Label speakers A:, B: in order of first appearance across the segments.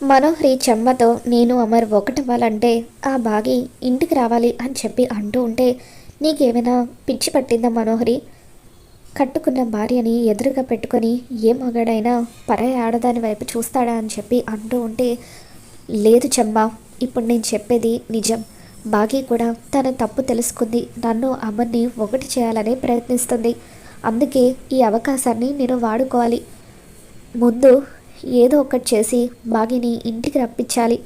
A: మనోహరి చెమ్మతో నేను అమర్ ఒకటవ్వాలంటే ఆ బాగి ఇంటికి రావాలి అని చెప్పి అంటూ ఉంటే, నీకేమైనా పిచ్చి పట్టిందా మనోహరి? కట్టుకున్న భార్యని ఎదురుగా పెట్టుకొని ఏ మగాడైనా పరాయి ఆడదాని వైపు చూస్తాడా అని చెప్పి అంటూ ఉంటే, లేదు చెమ్మ, ఇప్పుడు నేను చెప్పేది నిజం. బాగి కూడా తన తప్పు తెలుసుకుంది, నన్ను అమర్ని ఒకటి చేయాలని ప్రయత్నిస్తుంది. అందుకే ఈ అవకాశాన్ని నేను వాడుకోవాలి. ముందు ఏదో ఒకటి చేసి బాగిని ఇంటికి రప్పించాలి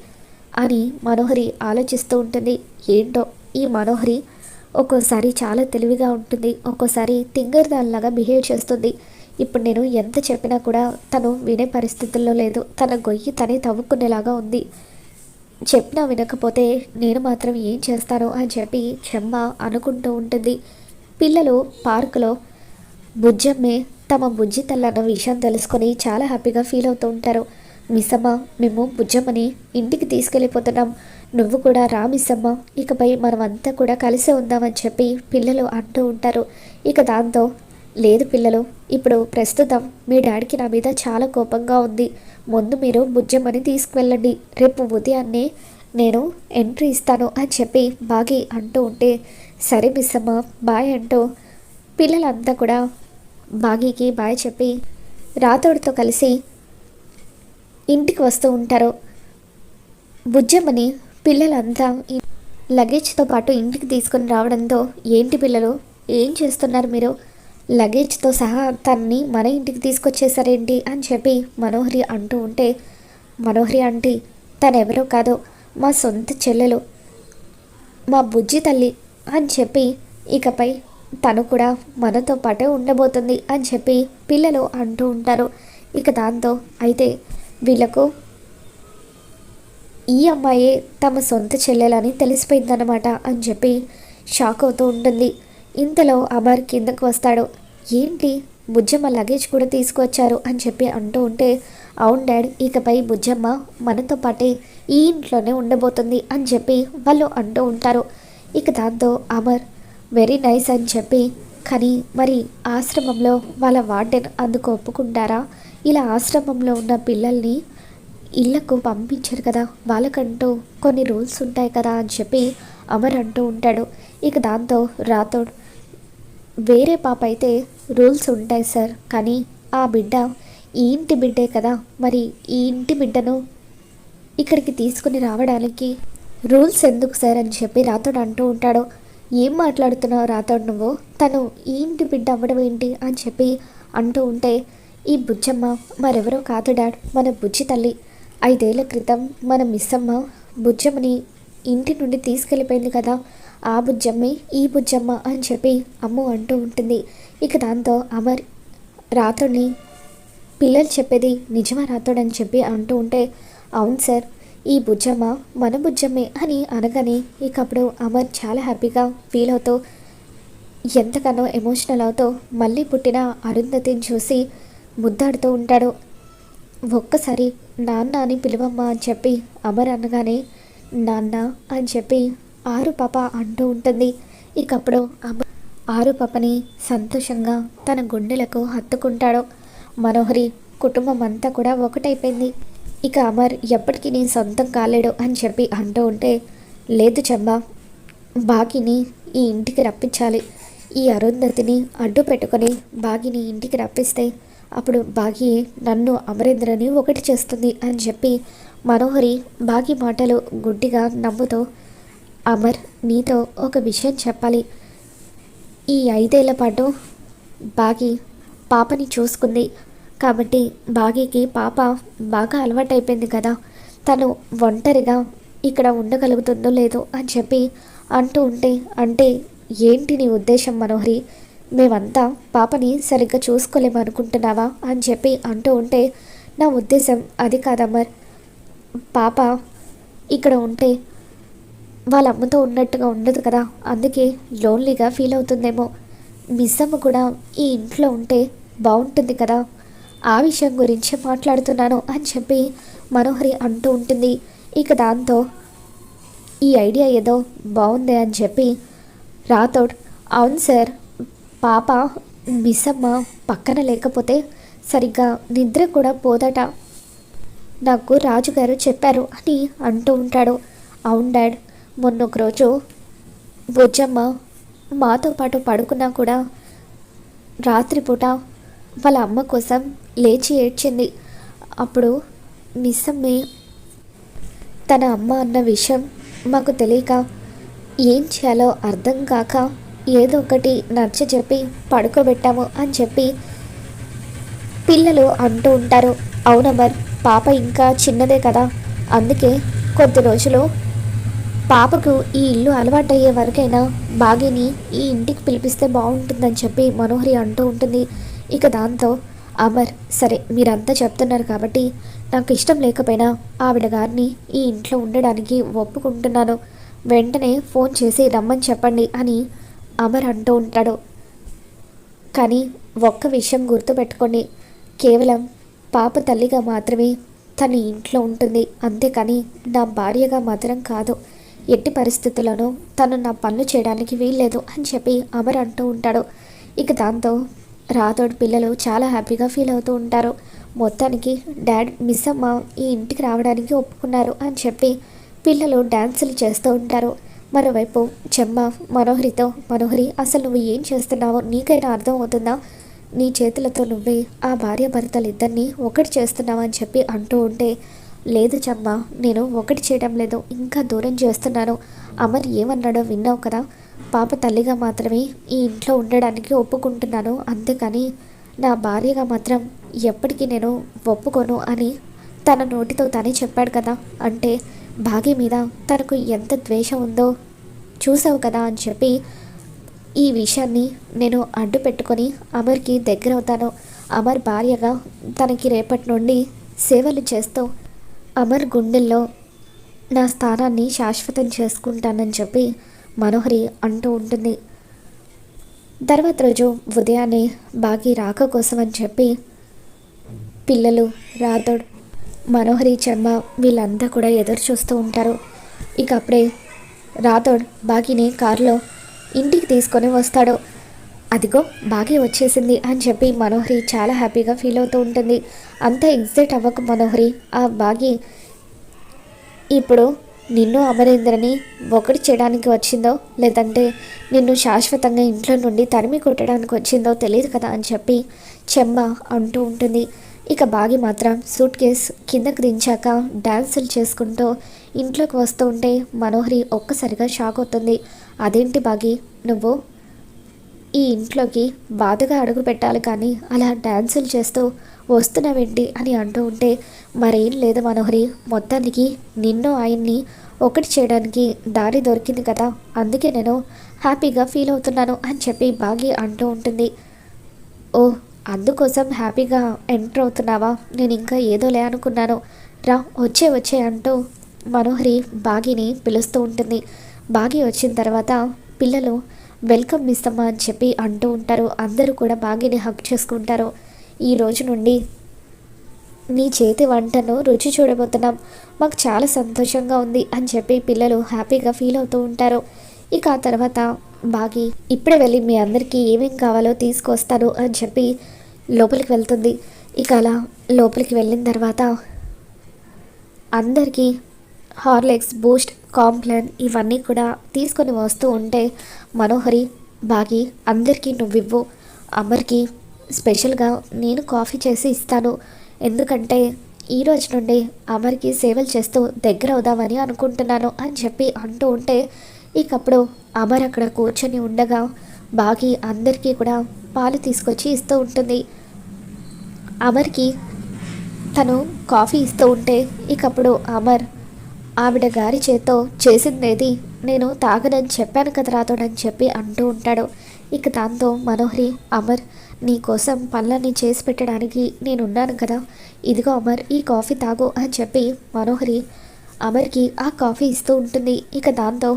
A: అని మనోహరి ఆలోచిస్తూ ఉంటుంది. ఏంటో ఈ మనోహరి ఒక్కోసారి చాలా తెలివిగా ఉంటుంది, ఒక్కోసారి తింగర్దాల్లాగా బిహేవ్ చేస్తుంది. ఇప్పుడు నేను ఎంత చెప్పినా కూడా తను వినే పరిస్థితుల్లో లేదు. తన గొయ్యి తనే తవ్వుకునేలాగా ఉంది. చెప్పినా వినకపోతే నేను మాత్రం ఏం చేస్తాను అని చెప్పి చెమ్మ అనుకుంటూ ఉంటుంది. పిల్లలు పార్కులో బుజ్జమ్మే తమ బుజ్జి తల్లన్న విషయం తెలుసుకొని చాలా హ్యాపీగా ఫీల్ అవుతూ ఉంటారు. మిస్సమ్మ, మేము బుజ్జమ్మని ఇంటికి తీసుకెళ్ళిపోతున్నాం, నువ్వు కూడా రా మిస్సమ్మ, ఇకపై మనమంతా కూడా కలిసే ఉందామని చెప్పి పిల్లలు అంటూ ఉంటారు. ఇక దాంతో, లేదు పిల్లలు, ఇప్పుడు ప్రస్తుతం మీ డాడీకి నా మీద చాలా కోపంగా ఉంది, ముందు మీరు బుజ్జమ్మని తీసుకువెళ్ళండి, రేపు ఉదయాన్నే నేను ఎంట్రీ ఇస్తాను అని చెప్పి బాగి అంటూ ఉంటే, సరే మిస్సమ్మ బాయ్ అంటూ పిల్లలంతా కూడా బాగీకి బాయ్ చెప్పి రాతోడితో కలిసి ఇంటికి వస్తూ ఉంటారు. బుజ్జమ్మని పిల్లలంతా లగేజ్తో పాటు ఇంటికి తీసుకొని రావడంతో, ఏంటి పిల్లలు ఏం చేస్తున్నారు మీరు, లగేజ్తో సహా తనని మన ఇంటికి తీసుకొచ్చేసారేంటి అని చెప్పి మనోహరి అంటూ ఉంటే, మనోహరి ఆంటీ తనెవరో కాదు, మా సొంత చెల్లెలు, మా బుజ్జి తల్లి అని చెప్పి ఇకపై తను కూడా మనతో పాటే ఉండబోతుంది అని చెప్పి పిల్లలు అంటూ ఉంటారు. ఇక దాంతో, అయితే వీళ్ళకు ఈ అమ్మాయే తమ సొంత చెల్లెలని తెలిసిపోయిందన్నమాట అని చెప్పి షాక్ అవుతూ ఉంటుంది. ఇంతలో అమర్ కిందకు వస్తాడు. ఏంటి బుజ్జమ్మ లగేజ్ కూడా తీసుకువచ్చారు అని చెప్పి అంటూ ఉంటే, అవును డాడ్, ఇకపై బుజ్జమ్మ మనతో పాటే ఈ ఇంట్లోనే ఉండబోతుంది అని చెప్పి వాళ్ళు అంటూ ఉంటారు. ఇక దాంతో అమర్ వెరీ నైస్ అని చెప్పి, కానీ మరి ఆశ్రమంలో వాళ్ళ వార్డెన్ అందుకు ఒప్పుకుంటారా? ఇలా ఆశ్రమంలో ఉన్న పిల్లల్ని ఇళ్లకు పంపించరు కదా, వాళ్ళకంటూ కొన్ని రూల్స్ ఉంటాయి కదా అని చెప్పి అమర్ అంటూ ఉంటాడు. ఇక దాంతో రాథోడ్, వేరే పాప అయితే రూల్స్ ఉంటాయి సార్, కానీ ఆ బిడ్డ ఈ ఇంటి బిడ్డే కదా, మరి ఈ ఇంటి బిడ్డను ఇక్కడికి తీసుకుని రావడానికి రూల్స్ ఎందుకు సార్ అని చెప్పి రాథోడ్ అంటూ ఉంటాడు. ఏం మాట్లాడుతున్నావు రాథోడ్ నువ్వు, తను ఈ ఇంటి బిడ్డ అవ్వడం ఏంటి అని చెప్పి అంటూ ఉంటే, ఈ బుజ్జమ్మ మరెవరో కాదు డాడ్, మన బుజ్జి తల్లి. 5 ఏళ్ల క్రితం మన మిస్సమ్మ బుజ్జమ్మని ఇంటి నుండి తీసుకెళ్ళిపోయింది కదా, ఆ బుజ్జమ్మే ఈ బుజ్జమ్మ అని చెప్పి అమ్ము అంటూ ఉంటుంది. ఇక దాంతో అమర్ రాథోడ్ని, పిల్లలు చెప్పేది నిజమా రాథోడ్ అని చెప్పి అంటూ ఉంటే, అవును సార్, ఈ బుజ్జమ్మ మన బుజ్జమ్మే అని అనగానే ఇక అప్పుడు అమర్ చాలా హ్యాపీగా ఫీల్ అవుతూ, ఎంతగానో ఎమోషనల్ అవుతూ మళ్ళీ పుట్టిన అరుంధతిని చూసి ముద్దాడుతూ ఉంటాడు. ఒక్కసారి నాన్న అని పిలువమ్మ అని చెప్పి అమర్ అనగానే, నాన్న అని చెప్పి ఆరు పాప అంటూ ఉంటుంది. ఇక అప్పుడు అమర్ ఆరు పాపని సంతోషంగా తన గుండెలకు హత్తుకుంటాడు. మనోహరి కుటుంబం అంతా కూడా ఒకటైపోయింది. ఇక అమర్ ఎప్పటికీ నీ సొంతం కాలేడు అని చెప్పి అంటూ ఉంటే, లేదు చెమ్మ, బాగిని ఈ ఇంటికి రప్పించాలి, ఈ అరుంధతిని అడ్డు పెట్టుకొని బాగిని ఇంటికి రప్పిస్తే అప్పుడు బాగి నన్ను అమరేంద్రని ఒకటి చేస్తుంది అని చెప్పి మనోహరి బాగి మాటలు గుడ్డిగా నమ్ముతూ, అమర్ నీతో ఒక విషయం చెప్పాలి, ఈ 5 ఏళ్ల పాటు బాగి పాపని చూసుకుంది కాబట్టి బాగీకి పాప బాగా అలవాటైపోయింది కదా, తను ఒంటరిగా ఇక్కడ ఉండగలుగుతుందో లేదో అని చెప్పి అంటూ ఉంటే, అంటే ఏంటి నీ ఉద్దేశం మనోహరి, మేమంతా పాపని సరిగ్గా చూసుకోలేమనుకుంటున్నావా అని చెప్పి అంటూ ఉంటే, నా ఉద్దేశం అది కాదమ్మర్, పాప ఇక్కడ ఉంటే వాళ్ళ అమ్మతో ఉన్నట్టుగా ఉండదు కదా, అందుకే లోన్లీగా ఫీల్ అవుతుందేమో, మిస్సమ్మ కూడా ఈ ఇంట్లో ఉంటే బాగుంటుంది కదా, ఆ విషయం గురించి మాట్లాడుతున్నాను అని చెప్పి మనోహరి అంటూ ఉంటుంది. ఇక దాంతో ఈ ఐడియా ఏదో బాగుంది అని చెప్పి రాథోడ్, అవును సార్, పాప మిస్సమ్మ పక్కన లేకపోతే సరిగ్గా నిద్ర కూడా పోదట, నాకు రాజుగారు చెప్పారు అని అంటూ ఉంటాడు. అవును డాడ్, మొన్న ఒకరోజు బుజ్జమ్మ మాతో పాటు పడుకున్నా కూడా రాత్రిపూట వాళ్ళ అమ్మ కోసం లేచి ఏడ్చింది. అప్పుడు మిస్సమ్మే తన అమ్మ అన్న విషయం మాకు తెలియక ఏం చేయాలో అర్థం కాక ఏదో ఒకటి నచ్చజెప్పి పడుకోబెట్టాము అని చెప్పి పిల్లలు అంటూ ఉంటారు. అవునమ్మర్, పాప ఇంకా చిన్నదే కదా, అందుకే కొద్ది రోజులు పాపకు ఈ ఇల్లు అలవాటయ్యే వరకైనా బాగిని ఈ ఇంటికి పిలిపిస్తే బాగుంటుందని చెప్పి మనోహరి అంటూ ఉంటుంది. ఇక దాంతో అమర్, సరే మీరంతా చెప్తున్నారు కాబట్టి నాకు ఇష్టం లేకపోయినా ఆవిడ గారిని ఈ ఇంట్లో ఉండడానికి ఒప్పుకుంటున్నాను, వెంటనే ఫోన్ చేసి రమ్మని చెప్పండి అని అమర్ అంటూ ఉంటాడు. కానీ ఒక్క విషయం గుర్తుపెట్టుకోండి, కేవలం పాప తల్లిగా మాత్రమే తన ఇంట్లో ఉంటుంది, అంతేకాని నా భార్యగా మాత్రం కాదు. ఎట్టి పరిస్థితుల్లోనూ తను నా పనులు చేయడానికి వీల్లేదు అని చెప్పి అమర్ అంటూ ఉంటాడు. ఇక దాంతో రాథోడ్ పిల్లలు చాలా హ్యాపీగా ఫీల్ అవుతూ ఉంటారు. మొత్తానికి డాడ్ మిస్ అమ్మ ఈ ఇంటికి రావడానికి ఒప్పుకున్నారు అని చెప్పి పిల్లలు డ్యాన్సులు చేస్తూ ఉంటారు. మరోవైపు చెమ్మ మనోహరితో, మనోహరి అసలు నువ్వు ఏం చేస్తున్నావో నీకైనా అర్థం అవుతుందా, నీ చేతులతో నువ్వే ఆ భార్య భర్తలు ఇద్దరిని ఒకటి చేస్తున్నావు అని చెప్పి అంటూ ఉంటే, లేదు చెమ్మ, నేను ఒకటి చేయడం లేదు, ఇంకా దూరం చేస్తున్నాను. అమర్ ఏమన్నాడో విన్నావు కదా, పాప తల్లిగా మాత్రమే ఈ ఇంట్లో ఉండడానికి ఒప్పుకుంటున్నాను, అంతేకాని నా భార్యగా మాత్రం ఎప్పటికీ నేను ఒప్పుకోను అని తన నోటితో తనే చెప్పాడు కదా, అంటే భాగ్య మీద తనకు ఎంత ద్వేషం ఉందో చూసావు కదా అని చెప్పి ఈ విషయాన్ని నేను అడ్డు పెట్టుకొని అమర్కి దగ్గర అవుతాను. అమర్ భార్యగా తనకి రేపటి నుండి సేవలు చేస్తూ అమర్ గుండెల్లో నా స్థానాన్ని శాశ్వతం చేసుకుంటానని చెప్పి మనోహరి అంటూ ఉంటుంది. తర్వాత రోజు ఉదయాన్నే బాగి రాక కోసం అని చెప్పి పిల్లలు, రాథోడ్, మనోహరి, చెమ్మ వీళ్ళంతా కూడా ఎదురు చూస్తూ ఉంటారు. ఇక అప్పుడే రాథోడ్ బాగిని కారులో ఇంటికి తీసుకొని వస్తాడు. అదిగో బాగి వచ్చేసింది అని చెప్పి మనోహరి చాలా హ్యాపీగా ఫీల్ అవుతూ ఉంటుంది. అంత ఎగ్జైట్ అవ్వక మనోహరి, ఆ బాగి ఇప్పుడు నిన్ను అమరేంద్రని ఒకటి చేయడానికి వచ్చిందో లేదంటే నిన్ను శాశ్వతంగా ఇంట్లో నుండి తరిమి కొట్టడానికి వచ్చిందో తెలియదు కదా అని చెప్పి చెమ్మ అంటూ ఉంటుంది. ఇక బాగి మాత్రం సూట్ కేస్ కిందకు దించాక డ్యాన్సులు చేసుకుంటూ ఇంట్లోకి వస్తూ ఉంటే మనోహరి ఒక్కసారిగా షాక్ అవుతుంది. అదేంటి బాగి, నువ్వు ఈ ఇంట్లోకి బాధగా అడుగు పెట్టాలి కానీ అలా డ్యాన్సులు చేస్తూ వస్తున్నావేంటి అని అంటూ ఉంటే, మరేం లేదు మనోహరి, మొత్తానికి నిన్ను ఆయన్ని ఒకటి చేయడానికి దారి దొరికింది కదా, అందుకే నేను హ్యాపీగా ఫీల్ అవుతున్నాను అని చెప్పి బాగి అంటూ ఉంటుంది. ఓ, అందుకోసం హ్యాపీగా ఎంటర్ అవుతున్నావా, నేను ఇంకా ఏదోలే అనుకున్నాను, రా వచ్చే వచ్చే అంటూ మనోహరి బాగిని పిలుస్తూ ఉంటుంది. బాగి వచ్చిన తర్వాత పిల్లలు వెల్కమ్ మిస్ అమ్మ అని చెప్పి అంటూ ఉంటారు. అందరూ కూడా బాగిని హగ్ చేసుకుంటారు. ఈ రోజు నుండి నీ చేతి వంటను రుచి చూడబోతున్నాం, మాకు చాలా సంతోషంగా ఉంది అని చెప్పి పిల్లలు హ్యాపీగా ఫీల్ అవుతూ ఉంటారు. ఇక ఆ తర్వాత బాగి ఇప్పుడే వెళ్ళి మీ అందరికీ ఏమేం కావాలో తీసుకొస్తాను అని చెప్పి లోపలికి వెళ్తుంది. ఇక అలా లోపలికి వెళ్ళిన తర్వాత అందరికీ హార్లిక్స్, బూస్ట్, కాంప్లాన్ ఇవన్నీ కూడా తీసుకొని వస్తూ ఉంటే మనోహరి, బాగి అందరికీ నువ్వివ్వు, అమర్కి స్పెషల్గా నేను కాఫీ చేసి ఇస్తాను, ఎందుకంటే ఈరోజు నుండి అమర్కి సేవలు చేస్తూ దగ్గర అవుదామని అనుకుంటున్నాను అని చెప్పి అంటూ ఉంటే, ఇకప్పుడు అమర్ అక్కడ కూర్చొని ఉండగా బాగి అందరికీ కూడా పాలు తీసుకొచ్చి ఇస్తూ ఉంటుంది. అమర్కి తను కాఫీ ఇస్తూ ఉంటే ఇకప్పుడు అమర్ ఆవిడ గారి చేత్తో చేసిందేది నేను తాగనని చెప్పాను కదా రాతోడని చెప్పి అంటూ ఉంటాడు. ఇక దాంతో మనోహరి, అమర్ నీ కోసం పనులన్నీ చేసి పెట్టడానికి నేనున్నాను కదా, ఇదిగో అమర్ ఈ కాఫీ తాగు అని చెప్పి మనోహరి అమర్కి ఆ కాఫీ ఇస్తూ ఉంటుంది. ఇక దాంతో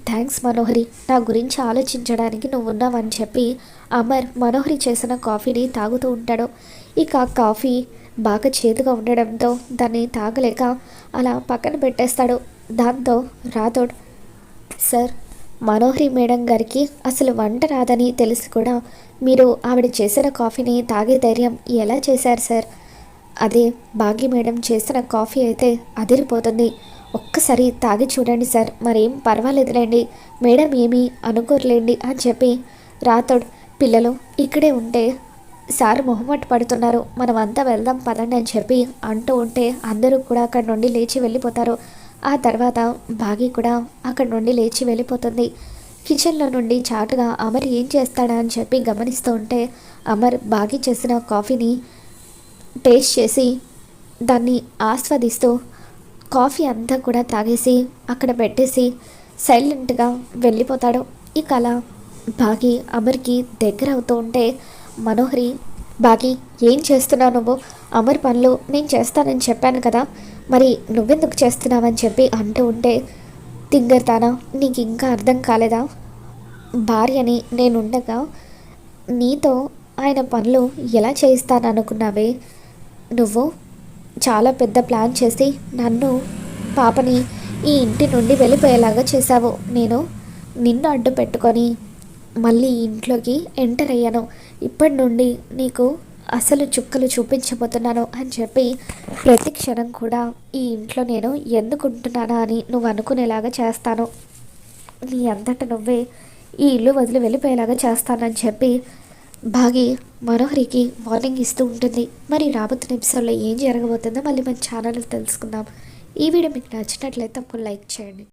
A: థ్యాంక్స్ మనోహరి, నా గురించి ఆలోచించడానికి నువ్వు ఉన్నావని చెప్పి అమర్ మనోహరి చేసిన కాఫీని తాగుతూ ఉంటాడు. ఇక ఆ కాఫీ బాగా చేదుగా ఉండడంతో దాన్ని తాగలేక అలా పక్కన పెట్టేస్తాడు. దాంతో రాథోడ్, సార్, మనోహరి మేడం గారికి అసలు వంట రాదని తెలిసి కూడా మీరు ఆవిడ చేసిన కాఫీని తాగే ధైర్యం ఎలా చేశారు సార్? అదే భాగ్య మేడం చేసిన కాఫీ అయితే అదిరిపోతుంది. ఒక్కసారి తాగి చూడండి సార్, మరేం పర్వాలేదులేండి, మేడం ఏమీ అనుకోరులేండి అని చెప్పి రాథోడ్ పిల్లలు ఇక్కడే ఉంటే సార్ మొహమాట పడుతున్నారు, మనం అంతా వెళ్దాం పదండి అని చెప్పి అంటూ ఉంటే అందరూ కూడా అక్కడ నుండి లేచి వెళ్ళిపోతారు. ఆ తర్వాత భాగి కూడా అక్కడ నుండి లేచి వెళ్ళిపోతుంది. కిచెన్లో నుండి చాటుగా అమర్ ఏం చేస్తాడా అని చెప్పి గమనిస్తూ ఉంటే అమర్ భాగి చేసిన కాఫీని టేస్ట్ చేసి దాన్ని ఆస్వాదిస్తూ కాఫీ అంతా కూడా తాగేసి అక్కడ పెట్టేసి సైలెంట్గా వెళ్ళిపోతాడు. ఇక అలా భాగి అమర్కి దగ్గర అవుతూ ఉంటే మనోహరి, భాగి ఏం చేస్తున్నావు నువ్వు? అమర్ పనులు నేను చేస్తానని చెప్పాను కదా, మరి నువ్వెందుకు చేస్తున్నావని చెప్పి అంటూ ఉంటే, తింగర్తానా, నీకు ఇంకా అర్థం కాలేదా? భార్యని నేనుండగా నీతో ఆయన పనులు ఎలా చేయిస్తాననుకున్నావే? నువ్వు చాలా పెద్ద ప్లాన్ చేసి నన్ను పాపని ఈ ఇంటి నుండి వెళ్ళిపోయేలాగా చేశావు. నేను నిన్ను అడ్డు పెట్టుకొని మళ్ళీ ఈ ఇంట్లోకి ఎంటర్ అయ్యాను. ఇప్పటి నుండి నీకు అసలు చుక్కలు చూపించబోతున్నాను అని చెప్పి ప్రతి క్షణం కూడా ఈ ఇంట్లో నేను ఎందుకుంటున్నానా అని నువ్వు అనుకునేలాగా చేస్తాను. నీ అంతట నువ్వే ఈ ఇల్లు వదిలి వెళ్ళిపోయేలాగా చేస్తానని చెప్పి భాగి మనోహరికి వార్నింగ్ ఇస్తూ ఉంటుంది. మరి రాబోతున్న ఎపిసోడ్లో ఏం జరగబోతుందో మళ్ళీ మన ఛానల్లో తెలుసుకుందాం. ఈ వీడియో మీకు నచ్చినట్లయితే తప్పకుండా లైక్ చేయండి.